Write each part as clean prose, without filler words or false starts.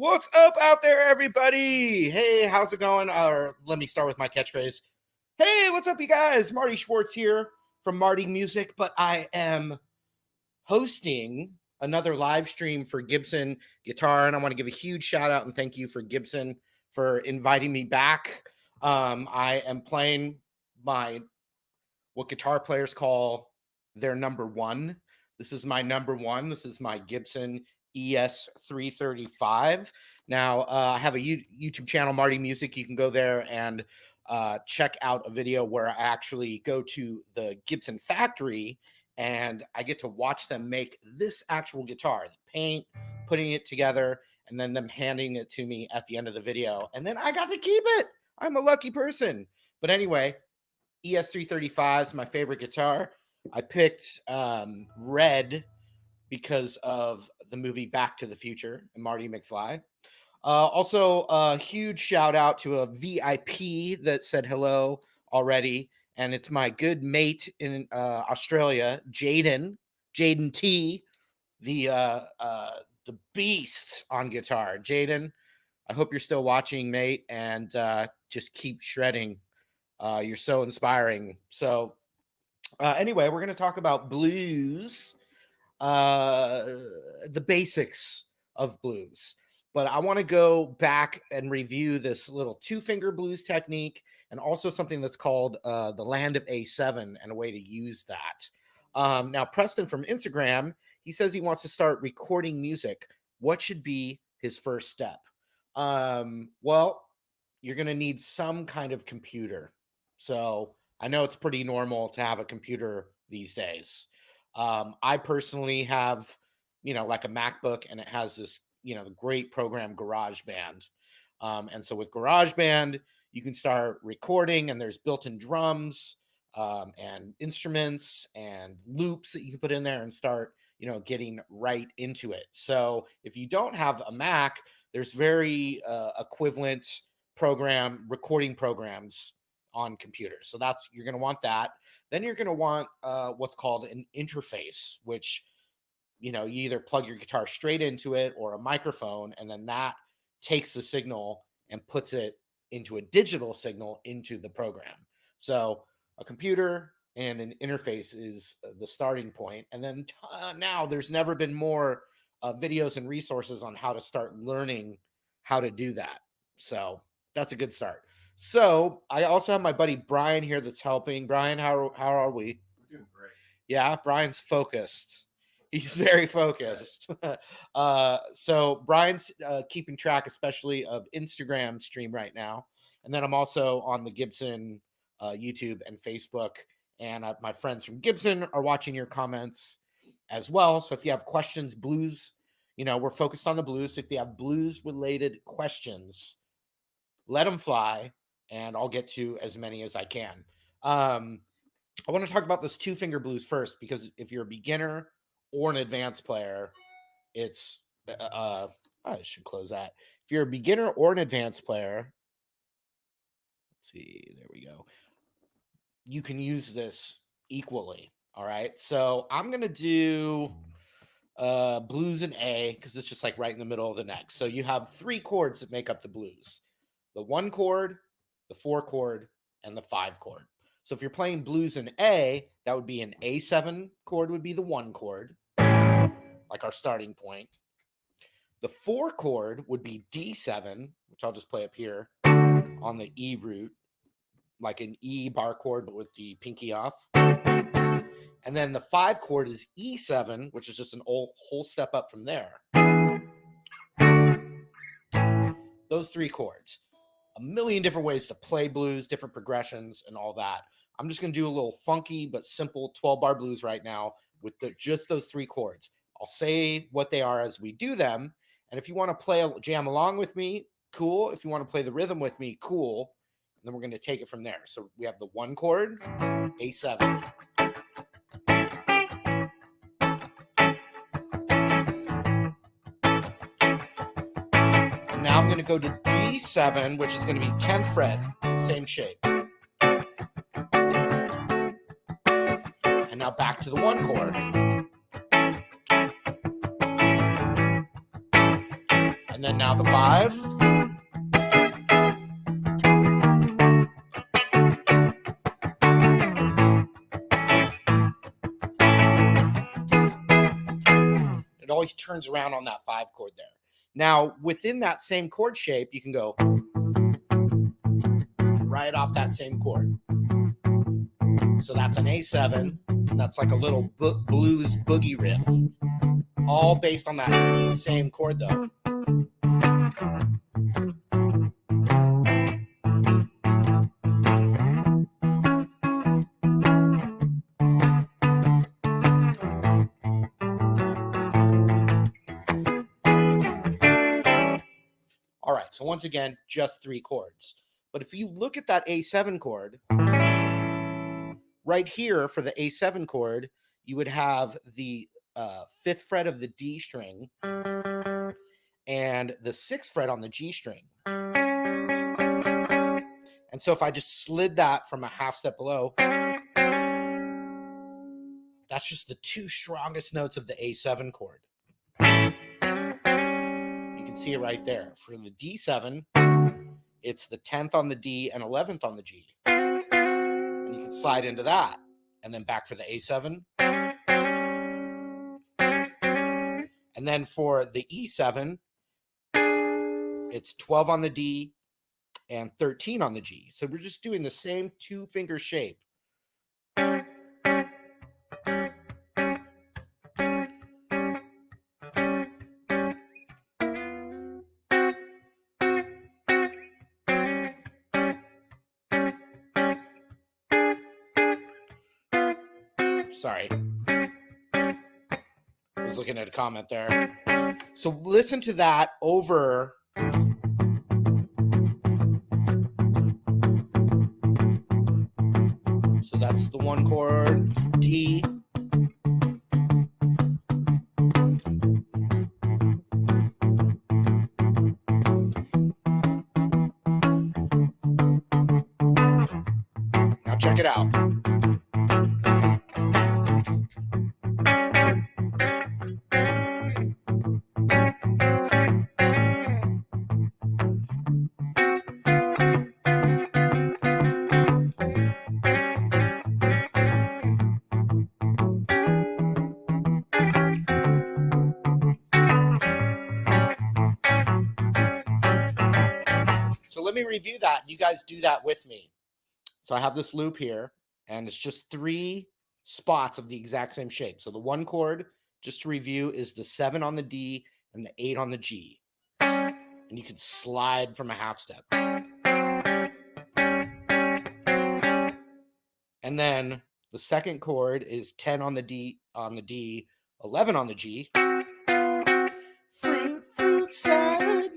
What's up out there, everybody? Hey, how's it going? Or let me start with my catchphrase. Hey, what's up, you guys? Marty Schwartz here from Marty Music, but I am hosting another live stream for Gibson Guitar, and I want to give a huge shout out and thank you for Gibson for inviting me back. I am playing what guitar players call their number one. This is my number one. This is my Gibson ES335. Now, I have a YouTube channel, Marty Music. You can go there and check out a video where I actually go to the Gibson factory and I get to watch them make this actual guitar, the paint, putting it together, and then them handing it to me at the end of the video. And then I got to keep it. I'm a lucky person. But anyway, ES335 is my favorite guitar. I picked red because of the movie Back to the Future and Marty McFly. Also, a huge shout out to a VIP that said hello already, and it's my good mate in Australia, Jaden T, the beast on guitar. Jaden, I hope you're still watching, mate, and just keep shredding. You're so inspiring. So anyway, we're going to talk about blues, the basics of blues. But I want to go back and review this little two-finger blues technique and also something that's called the land of A7 and a way to use that. Now, Preston from Instagram, he says he wants to start recording music. What should be his first step? Well, you're going to need some kind of computer. So I know it's pretty normal to have a computer these days. I personally have, like a MacBook, and it has this, the great program GarageBand. And so with GarageBand, you can start recording, and there's built-in drums and instruments and loops that you can put in there and start, getting right into it. So if you don't have a Mac, there's very equivalent recording programs on computers. So you're going to want that. Then you're going to want what's called an interface, which, you either plug your guitar straight into it or a microphone, and then that takes the signal and puts it into a digital signal into the program. So a computer and an interface is the starting point. And then now there's never been more videos and resources on how to start learning how to do that. So that's a good start. So I also have my buddy Brian here that's helping. Brian, how are we? We're doing great. Yeah, Brian's focused. He's very focused. So Brian's keeping track, especially of Instagram stream right now. And then I'm also on the Gibson YouTube and Facebook. And my friends from Gibson are watching your comments as well. So if you have questions, blues, we're focused on the blues. So if you have blues-related questions, let them fly, and I'll get to as many as I can. I want to talk about this two-finger blues first, because if you're a beginner or an advanced player, it's I should close that. If you're a beginner or an advanced player, let's see, there we go. You can use this equally. All right. So I'm gonna do blues in A, because it's just like right in the middle of the neck. So you have three chords that make up the blues: the 1 chord, the 4 chord, and the 5 chord. So if you're playing blues in A, that would be an A7 chord would be the 1 chord, like our starting point. The 4 chord would be D7, which I'll just play up here on the E root, like an E bar chord, but with the pinky off. And then the 5 chord is E7, which is just an whole step up from there. Those 3 chords. A million different ways to play blues, different progressions, and all that. I'm just going to do a little funky but simple 12-bar blues right now with just those 3 chords. I'll say what they are as we do them. And if you want to jam along with me, cool. If you want to play the rhythm with me, cool. And then we're going to take it from there. So we have the 1 chord, A7. And now I'm going to go to D7, which is going to be 10th fret, same shape. And now back to the 1 chord. And then now the 5. It always turns around on that 5 chord there. Now, within that same chord shape, you can go right off that same chord. So that's an A7. And that's like a little blues boogie riff. All based on that same chord, though. All right, so once again, just 3 chords. But if you look at that A7 chord, right here for the A7 chord, you would have the 5th fret of the D string and the 6th fret on the G string. And so if I just slid that from a half step below, that's just the 2 strongest notes of the A7 chord. You can see it right there. For the D7, it's the 10th on the D and 11th on the G. And you can slide into that. And then back for the A7. And then for the E7, it's 12 on the D and 13 on the G. So we're just doing the same 2-finger shape. Sorry. I was looking at a comment there. So listen to that over. So that's the 1 chord, D. Now check it out. So let me review that. You guys do that with me. So I have this loop here, and it's just 3 spots of the exact same shape. So the 1 chord, just to review, is the 7 on the D and the 8 on the G. And you can slide from a half step. And then the 2nd chord is 10 on the D, 11 on the G. Fruit salad.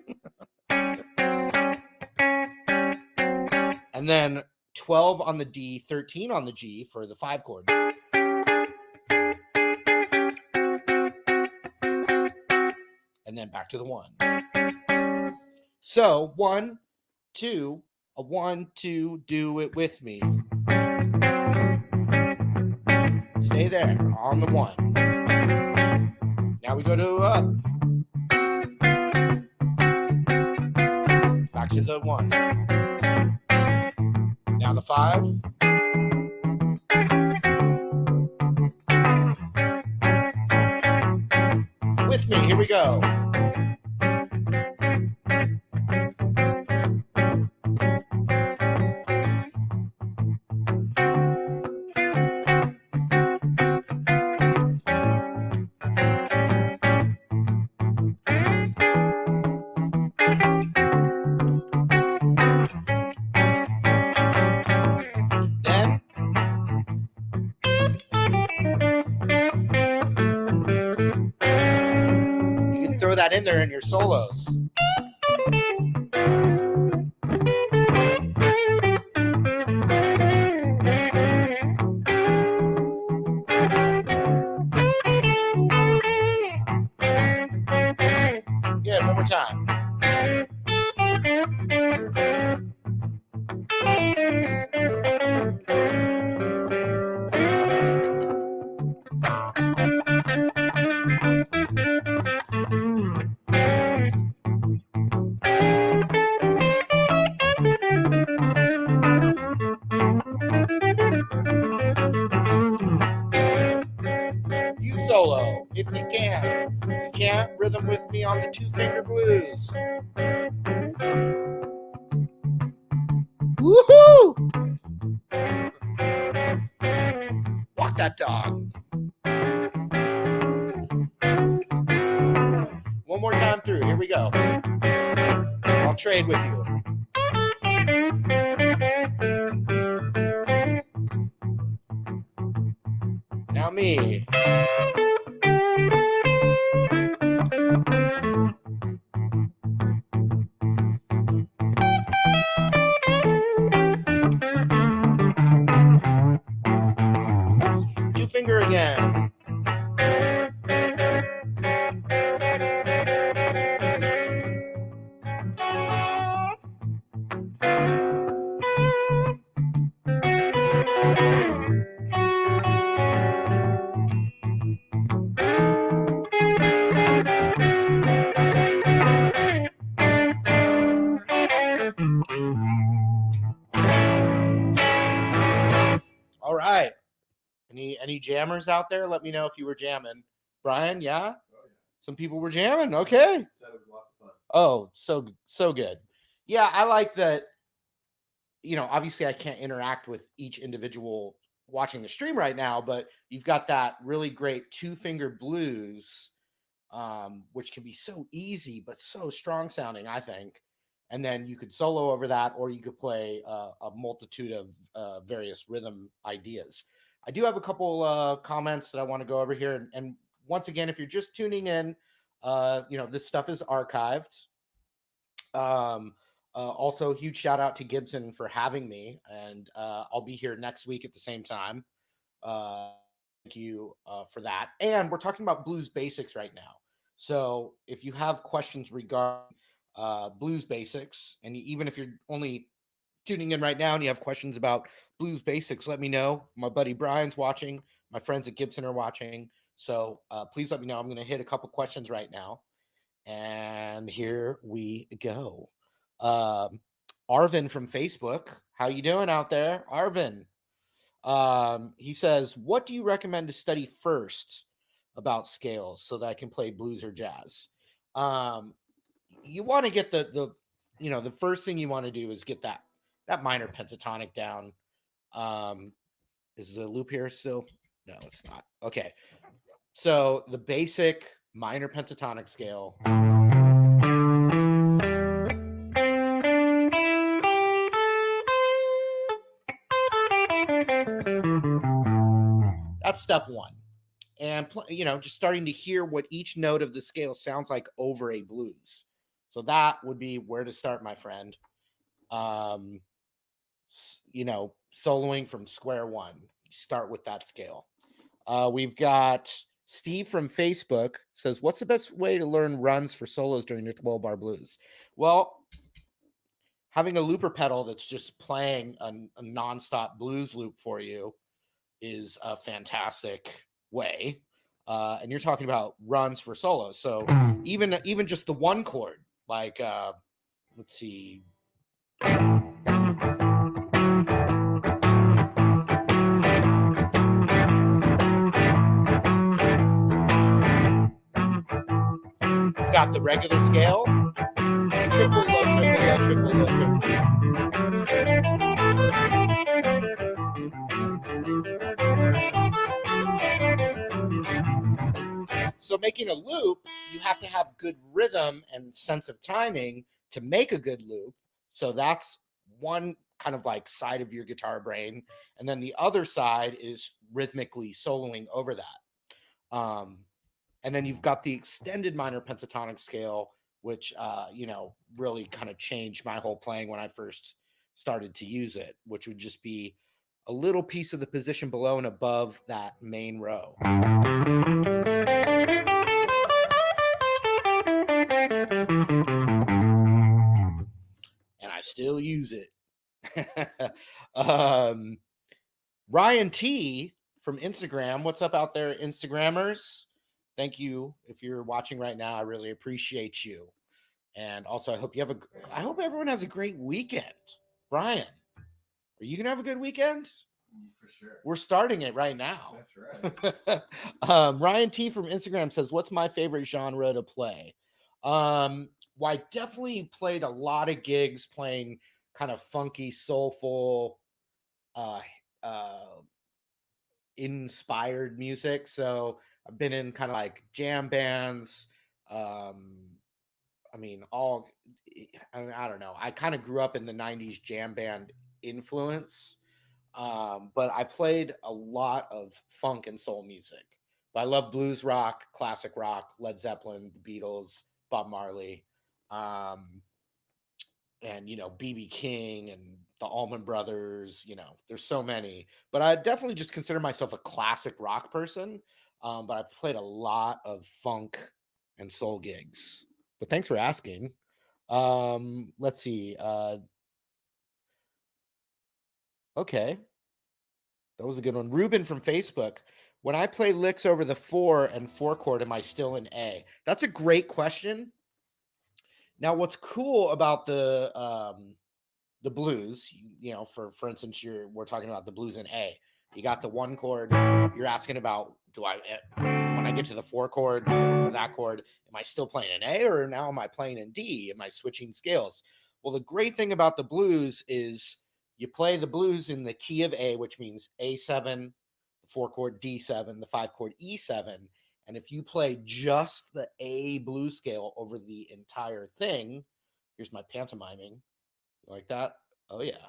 And then 12 on the D, 13 on the G for the 5 chord. And then back to the 1. So 1, 2, a 1, 2, do it with me. Stay there on the 1. Now we go to up. Back to the 1. Now the 5. With me, here we go. Throw that in there in your solos. Yeah, one more time. two-finger blues. Woohoo! Walk that dog. One more time through. Here we go. I'll trade with you. Now me. Two finger again. All right. Any jammers out there? Let me know if you were jamming. Brian, yeah? Some people were jamming. Okay. Said it was lots of fun. Oh, so good. Yeah, I like that. Obviously I can't interact with each individual watching the stream right now, but you've got that really great two-finger blues, which can be so easy but so strong sounding, I think. And then you could solo over that, or you could play a multitude of various rhythm ideas. I do have a couple comments that I want to go over here. And once again, if you're just tuning in, this stuff is archived. Also, huge shout out to Gibson for having me, and I'll be here next week at the same time. Thank you for that. And we're talking about blues basics right now. So if you have questions regarding blues basics, and even if you're only tuning in right now and you have questions about blues basics, let me know. My buddy Brian's watching. My friends at Gibson are watching. So please let me know. I'm going to hit a couple questions right now. And here we go. Arvin from Facebook. How you doing out there, Arvin? He says, what do you recommend to study first about scales so that I can play blues or jazz? You want to get the first thing you want to do is get that minor pentatonic down. Is the loop here still? No, it's not. Okay. So the basic minor pentatonic scale. That's step one. And, just starting to hear what each note of the scale sounds like over a blues. So that would be where to start, my friend. Soloing from square one. Start with that scale. We've got Steve from Facebook says, what's the best way to learn runs for solos during your 12-bar blues? Well, having a looper pedal that's just playing a nonstop blues loop for you is a fantastic way. And you're talking about runs for solos. So even just the one chord, like, let's see. We've got the regular scale, triple low, triple low, triple low, triple low. So making a loop, you have to have good rhythm and sense of timing to make a good loop. So that's one kind of like side of your guitar brain. And then the other side is rhythmically soloing over that. And then you've got the extended minor pentatonic scale, which, really kind of changed my whole playing when I first started to use it, which would just be a little piece of the position below and above that main row. And I still use it. Ryan T from Instagram. What's up out there, Instagrammers? Thank you. If you're watching right now, I really appreciate you. And also, I hope everyone has a great weekend. Brian, are you gonna have a good weekend? For sure. We're starting it right now. That's right. Ryan T from Instagram says, what's my favorite genre to play? Well, I definitely played a lot of gigs playing kind of funky, soulful, uh, uh, inspired music. So I've been in kind of like jam bands. Um, I mean, I don't know. I kind of grew up in the '90s jam band influence, but I played a lot of funk and soul music. But I love blues rock, classic rock, Led Zeppelin, the Beatles, Bob Marley, um, and BB King and the Allman Brothers. There's so many. But I definitely just consider myself a classic rock person. But I've played a lot of funk and soul gigs. But thanks for asking. Let's see. Okay. That was a good one. Ruben from Facebook. When I play licks over the 4 and 4 chord, am I still in A? That's a great question. Now, what's cool about the blues, for instance, we're talking about the blues in A. You got the 1 chord. You're asking about when I get to the 4 chord or that chord, am I still playing in A or now am I playing in D? Am I switching scales? Well, the great thing about the blues is you play the blues in the key of A, which means A7, the 4 chord D7, the 5 chord E7. And if you play just the A blues scale over the entire thing, here's my pantomiming. You like that? Oh yeah.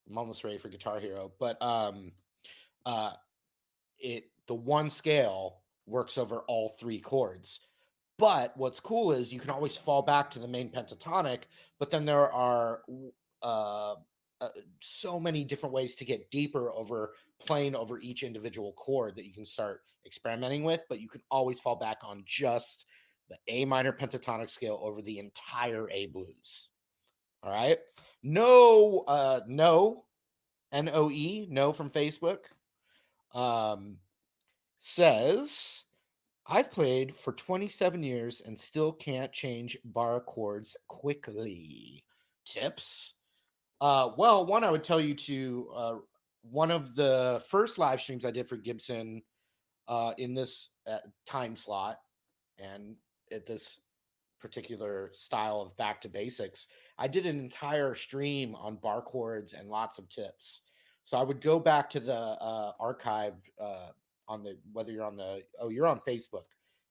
I'm almost ready for Guitar Hero. But uh the one scale works over all 3 chords. But what's cool is you can always fall back to the main pentatonic, but then there are uh, uh, so many different ways to get deeper over playing over each individual chord that you can start experimenting with. But you can always fall back on just the A minor pentatonic scale over the entire A blues. All right. No, Noe, no from Facebook. Um, says I've played for 27 years and still can't change bar chords quickly. Tips? Well, one, I would tell you to one of the first live streams I did for Gibson in this time slot and at this particular style of back to basics, I did an entire stream on bar chords and lots of tips. So I would go back to the archive on the whether you're on Facebook.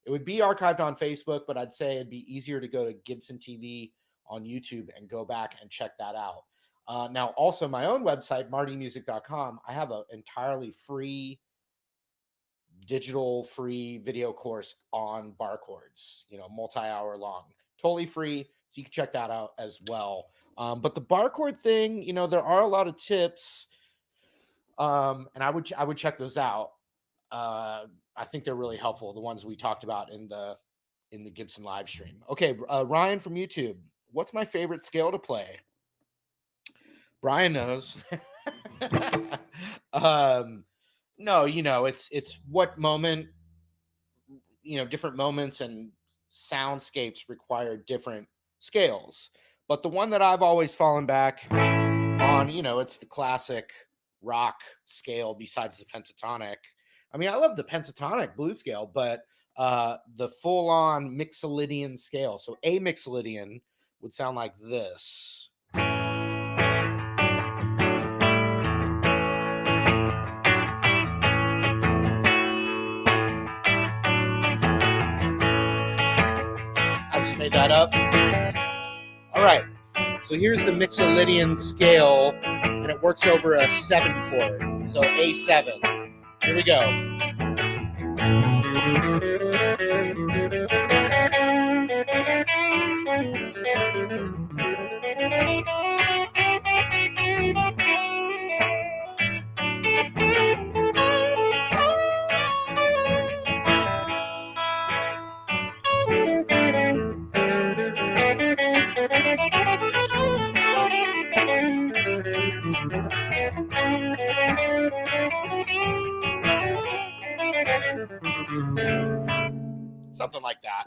It would be archived on Facebook, but I'd say it'd be easier to go to Gibson TV on YouTube and go back and check that out. Now, also my own website, martymusic.com, I have an entirely free digital free video course on bar chords, multi-hour long, totally free. So you can check that out as well. But the bar chord thing, there are a lot of tips. And I would check those out. I think they're really helpful. The ones we talked about in the Gibson live stream. Okay. Ryan from YouTube. What's my favorite scale to play? Brian knows. No, it's what moment, different moments and soundscapes require different scales. But the one that I've always fallen back on, it's the classic rock scale besides the pentatonic. I mean, I love the pentatonic blues scale, but the full-on Mixolydian scale. So a Mixolydian would sound like this. Made that up. All right. So here's the Mixolydian scale, and it works over a 7 chord. So A7. Here we go. Something like that.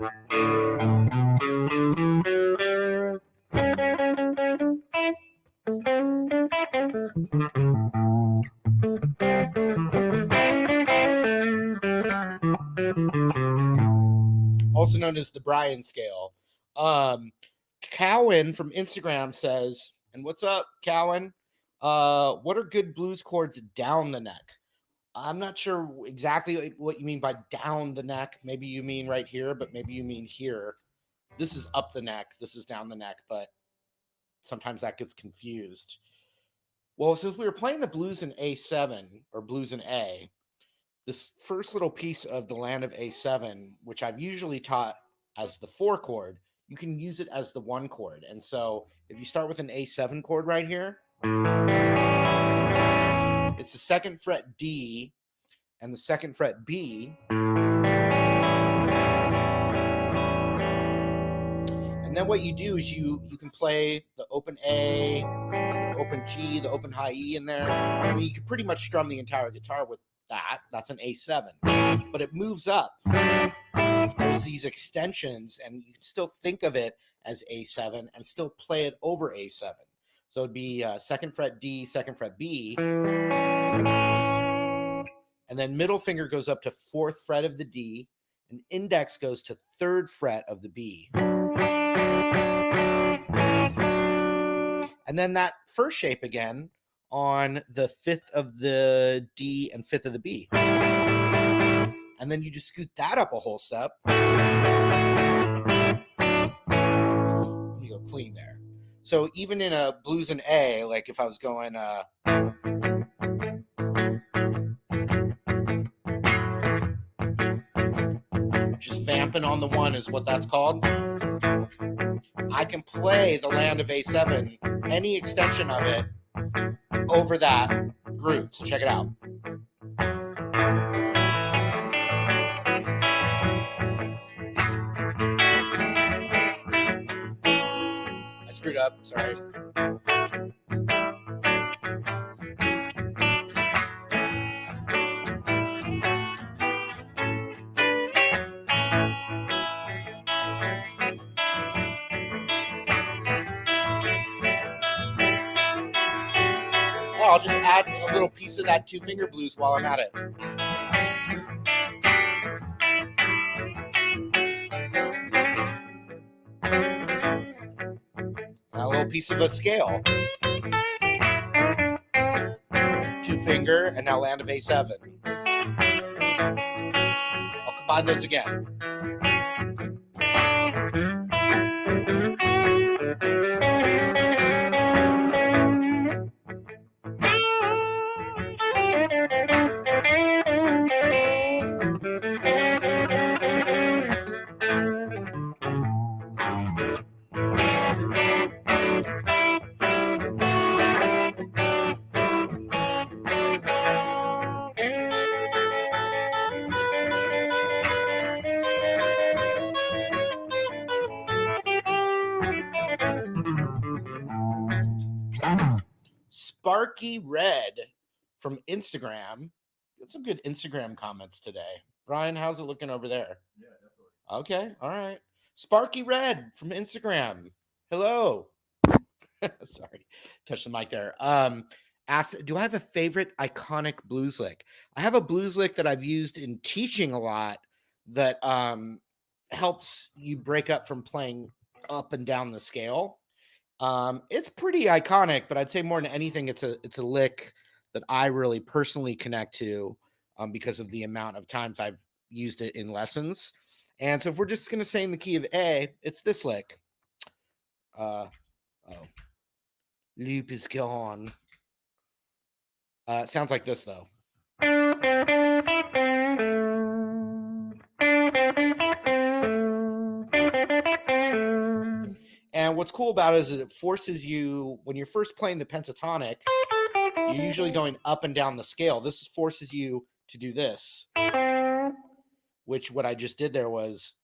Also known as the Bryan scale. Cowan from Instagram says, and what's up, Cowan? What are good blues chords down the neck? I'm not sure exactly what you mean by down the neck. Maybe you mean right here, but maybe you mean here. This is up the neck. This is down the neck, but sometimes that gets confused. Well, since we were playing the blues in A7 or blues in A, this first little piece of the land of A7, which I've usually taught as the 4 chord, you can use it as the 1 chord. And so if you start with an A7 chord right here, it's the 2nd fret D and the 2nd fret B. And then what you do is you can play the open A, the open G, the open high E in there. I mean, you can pretty much strum the entire guitar with that. That's an A7. But it moves up. There's these extensions, and you can still think of it as A7 and still play it over A7. So it'd be 2nd fret D, 2nd fret B. And then middle finger goes up to 4th fret of the D, and index goes to 3rd fret of the B. And then that first shape again on the 5th of the D and 5th of the B. And then you just scoot that up a whole step. You go clean there. So even in a blues in A, like if I was going just vamping on the 1 is what that's called. I can play the land of A7, any extension of it, over that groove. So check it out. I screwed up, sorry. I'll just add a little piece of that 2-finger blues while I'm at it. A little piece of a scale. 2-finger, and now land of A7. I'll combine those again. Sparky Red from Instagram. Got some good Instagram comments today. Brian, how's it looking over there? Yeah, definitely. Okay, all right. Sparky Red from Instagram. Hello. Sorry, touch the mic there. Asked, do I have a favorite iconic blues lick? I have a blues lick that I've used in teaching a lot that helps you break up from playing up and down the scale. It's pretty iconic, but I'd say more than anything, it's a lick that I really personally connect to because of the amount of times I've used it in lessons. And so if we're just going to say in the key of A, it's this lick. Loop is gone. It sounds like this, though. And what's cool about it is it forces you, when you're first playing the pentatonic, you're usually going up and down the scale. This forces you to do this, which what I just did there was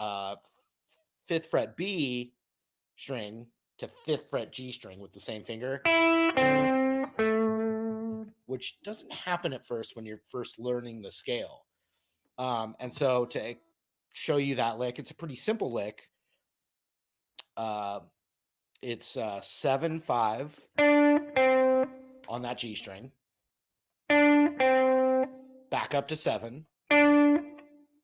5th fret B string to 5th fret G string with the same finger, which doesn't happen at first when you're first learning the scale. And so to show you that lick, it's a pretty simple lick. It's 7/5 on that G string, back up to 7.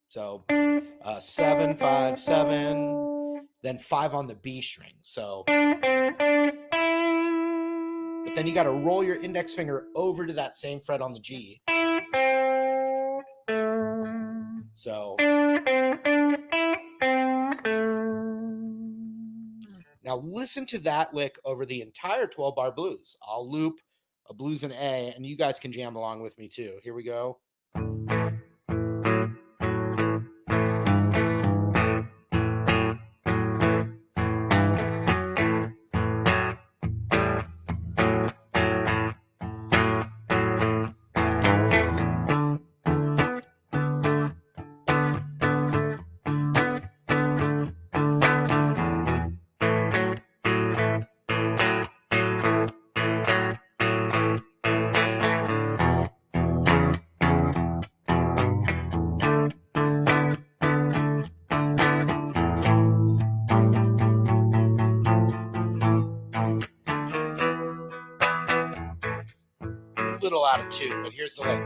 So 7/5 7, then 5 on the B string. So, but then you got to roll your index finger over to that same fret on the G. So now listen to that lick over the entire 12-bar blues. I'll loop a blues in A, and you guys can jam along with me too. Here we go. Little out of tune, but here's the lick.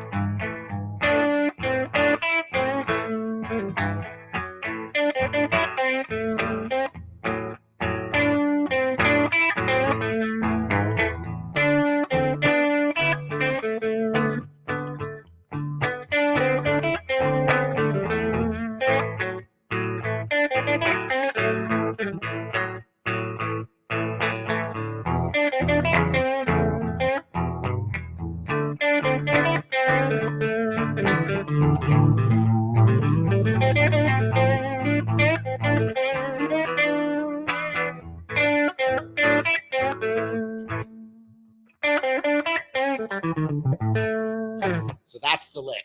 So that's the lick.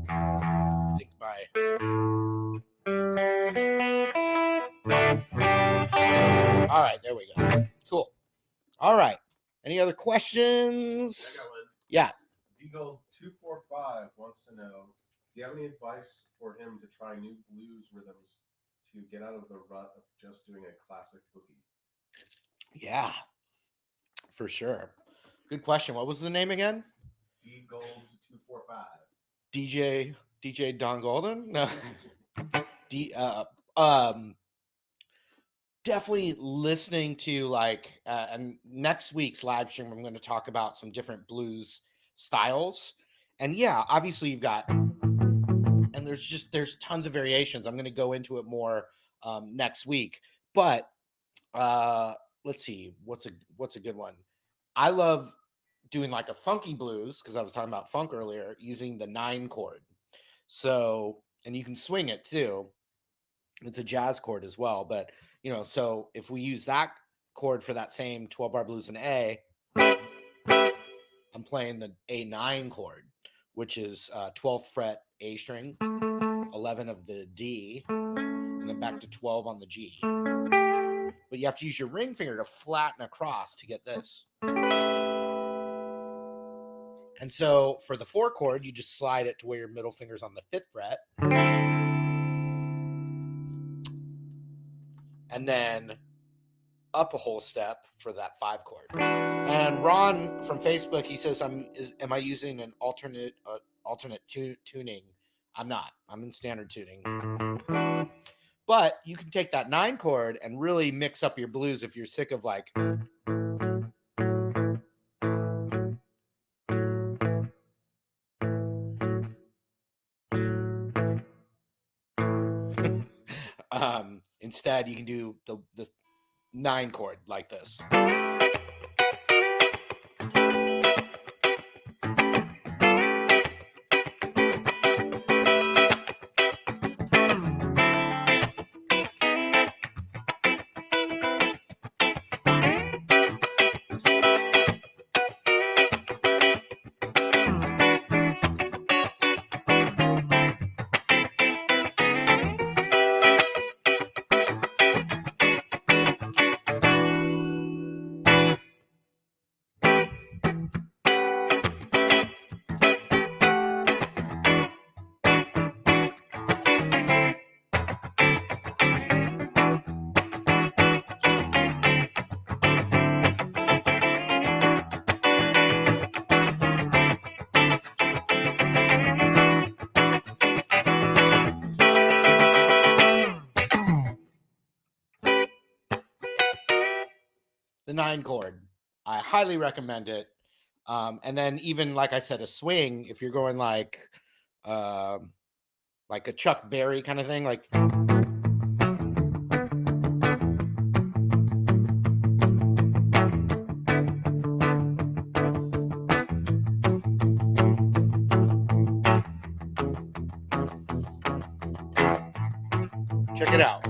I think all right, there we go. Cool. All right. Any other questions? I got one. Yeah. Deagle245 wants to know, do you have any advice for him to try new blues rhythms to get out of the rut of just doing a classic boogie? Yeah, for sure. Good question. What was the name again? Deagle245. DJ Don Golden? No. Definitely listening to like and next week's live stream I'm going to talk about some different blues styles. And yeah, obviously you've got, and there's tons of variations. I'm going to go into it more next week. But let's see, what's a good one? I love doing like a funky blues, because I was talking about funk earlier, using the 9 chord. So, and you can swing it too. It's a jazz chord as well, but you know, so if we use that chord for that same 12-bar blues in A, I'm playing the A9 chord, which is 12th fret A string, 11 of the D, and then back to 12 on the G. But you have to use your ring finger to flatten across to get this. And so for the 4 chord, you just slide it to where your middle finger's on the 5th fret. And then up a whole step for that 5 chord. And Ron from Facebook, he says, am I using an alternate tuning? I'm not. I'm in standard tuning. But you can take that 9 chord and really mix up your blues if you're sick of like instead you can do the 9 chord like this. the 9 chord. I highly recommend it. And then even like I said, a swing, if you're going like a Chuck Berry kind of thing, like check it out.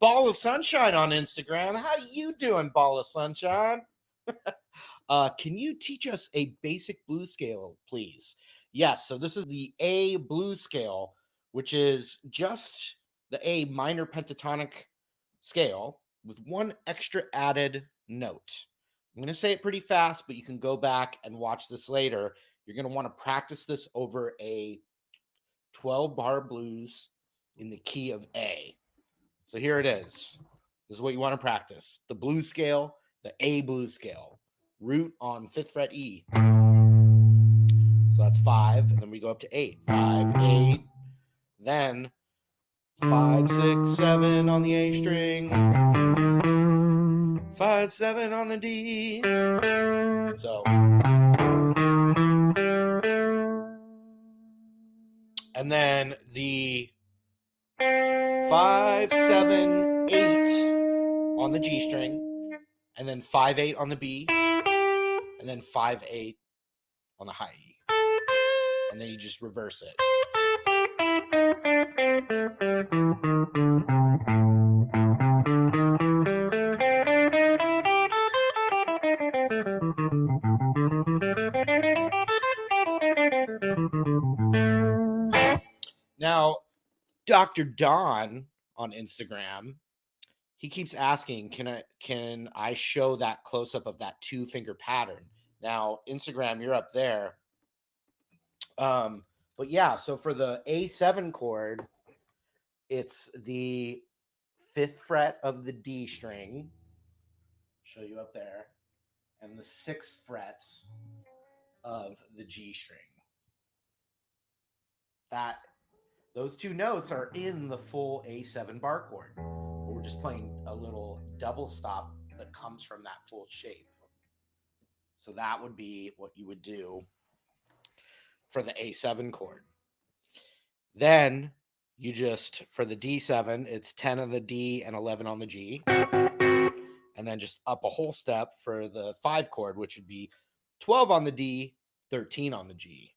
Ball of Sunshine on Instagram. How you doing, Ball of Sunshine? Can you teach us a basic blues scale, please? Yes. So this is the A blues scale, which is just the A minor pentatonic scale with one extra added note. I'm going to say it pretty fast, but you can go back and watch this later. You're going to want to practice this over a 12 bar blues in the key of A. So here it is. This is what you want to practice. The blues scale, the A blues scale. Root on 5th fret E. So that's 5, and then we go up to 8. 5, 8. Then 5, 6, 7 on the A string. 5, 7 on the D. So. And then the 5, 7, 8 on the G string, and then 5, 8 on the B, and then 5, 8 on the high E. And then you just reverse it. Now, Dr. Don on Instagram, he keeps asking, can I show that close up of that 2-finger pattern? Now, Instagram, you're up there. But yeah, so for the A7 chord, it's the 5th fret of the D string. Show you up there, and the 6th fret of the G string. Those two notes are in the full A7 bar chord. We're just playing a little double stop that comes from that full shape. So that would be what you would do for the A7 chord. Then you just, for the D7, it's 10 on the D and 11 on the G. And then just up a whole step for the 5 chord, which would be 12 on the D, 13 on the G.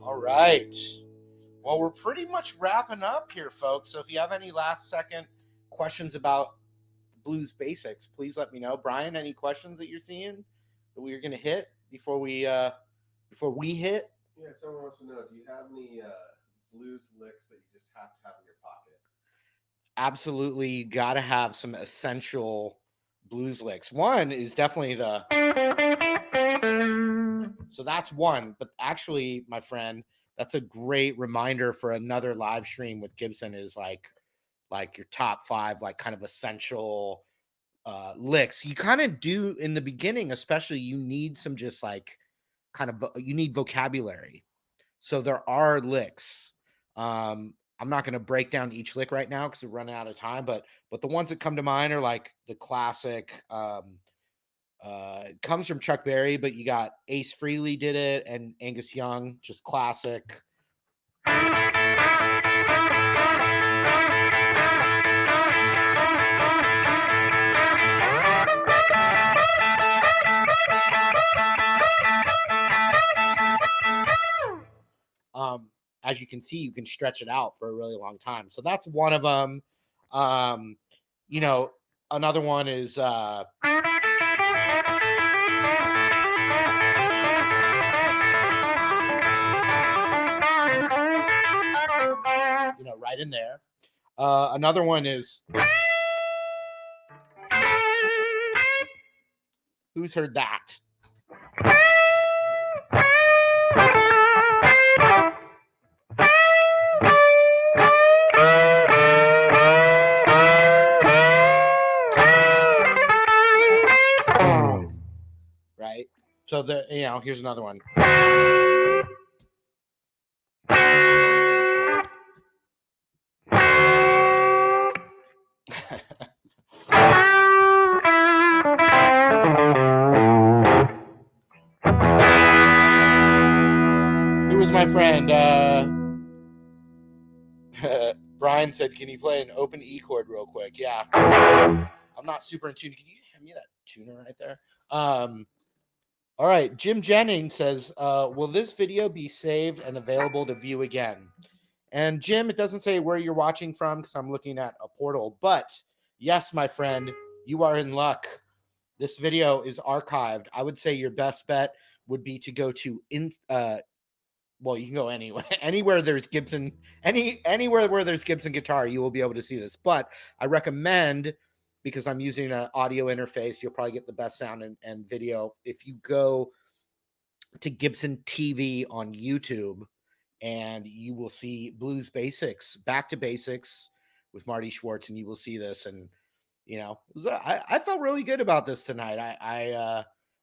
All right. Well, we're pretty much wrapping up here, folks. So if you have any last second questions about blues basics, please let me know. Brian, any questions that you're seeing that we're going to hit before we hit? Yeah, someone wants to know, do you have any blues licks that you just have to have in your pocket? Absolutely, you got to have some essential blues licks. One is definitely so that's one, but actually, my friend, that's a great reminder for another live stream with Gibson is like your top 5 like kind of essential licks. You kind of do in the beginning, especially you need some just like kind of you need vocabulary. So there are licks. I'm not going to break down each lick right now because we're running out of time, but the ones that come to mind are like the classic It comes from Chuck Berry, but you got Ace Frehley did it, and Angus Young, just classic. As you can see, you can stretch it out for a really long time. So that's one of them. You know, another one is you know, right in there. Another one is, who's heard that? Right? So the, you know, here's another one. Who was my friend? Brian said, can you play an open E chord real quick? Yeah. I'm not super in tune. Can you hand me that tuner right there? All right. Jim Jennings says, will this video be saved and available to view again? And Jim, it doesn't say where you're watching from because I'm looking at a portal. But yes, my friend, you are in luck. This video is archived. I would say your best bet would be to go to well, you can go anywhere there's Gibson, anywhere where there's Gibson guitar, you will be able to see this. But I recommend, because I'm using an audio interface, you'll probably get the best sound and video if you go to Gibson TV on YouTube, and you will see Blues Basics, Back to Basics with Marty Schwartz, and you will see this. And you know, I felt really good about this tonight.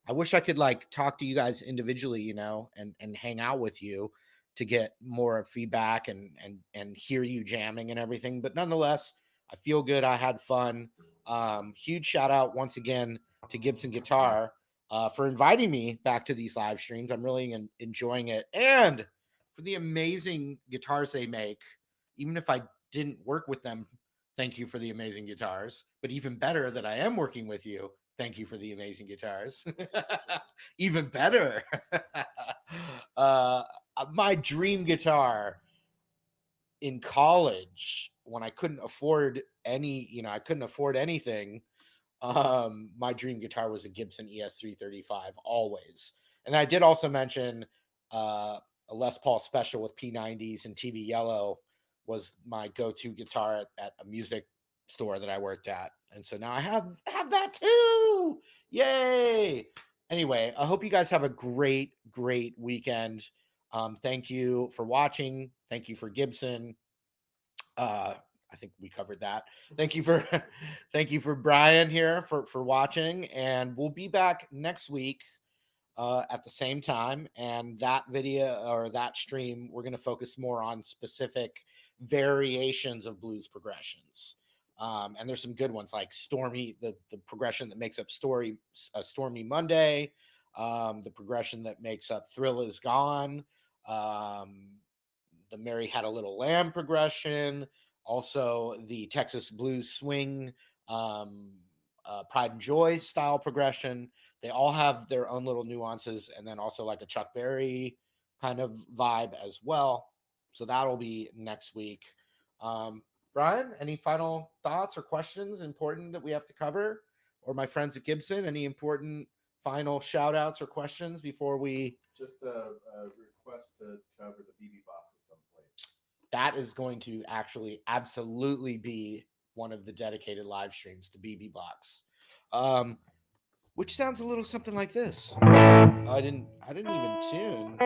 I wish I could like talk to you guys individually, you know, and hang out with you to get more feedback and hear you jamming and everything. But nonetheless, I feel good. I had fun. Huge shout out once again to Gibson Guitar for inviting me back to these live streams. I'm really enjoying it, and for the amazing guitars they make. Even if I didn't work with them, thank you for the amazing guitars. But even better that I am working with you. Thank you for the amazing guitars. Even better. My dream guitar in college, when I couldn't afford I couldn't afford anything. My dream guitar was a Gibson ES335 always. And I did also mention a Les Paul Special with P90s and TV Yellow was my go-to guitar at a music store that I worked at. And so now I have that too. Yay. Anyway, I hope you guys have a great weekend. Thank you for watching. Thank you for Gibson. I think we covered that. Thank you for Brian here for watching, and we'll be back next week at the same time. And that video or that stream, we're going to focus more on specific variations of blues progressions. And there's some good ones like Stormy, the progression that makes up Stormy Monday, the progression that makes up Thrill Is Gone, the Mary Had a Little Lamb progression, also the Texas Blues Swing, Pride and Joy style progression. They all have their own little nuances, and then also like a Chuck Berry kind of vibe as well. So that'll be next week. Brian, any final thoughts or questions important that we have to cover? Or my friends at Gibson, any important final shout outs or questions before we... Just a request to cover the BB box at some point. That is going to actually absolutely be one of the dedicated live streams to BB box, which sounds a little something like this. I didn't even tune.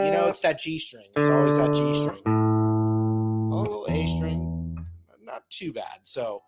You know, it's that G string. It's always that G string. Oh, a little A string, not too bad. So.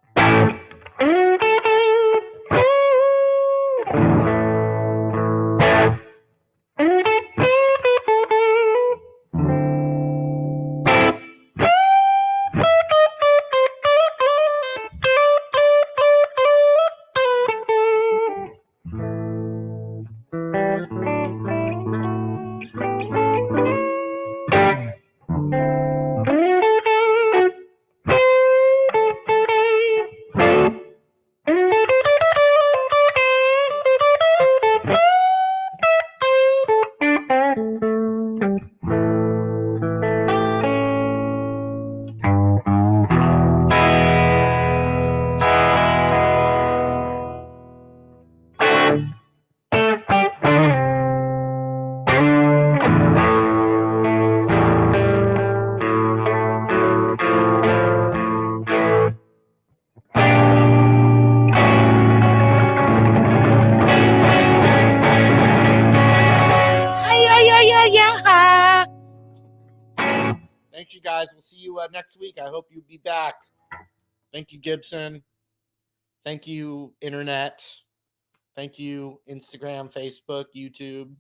We'll see you next week. I hope you'll be back. Thank you, Gibson. Thank you, Internet. Thank you, Instagram, Facebook, YouTube.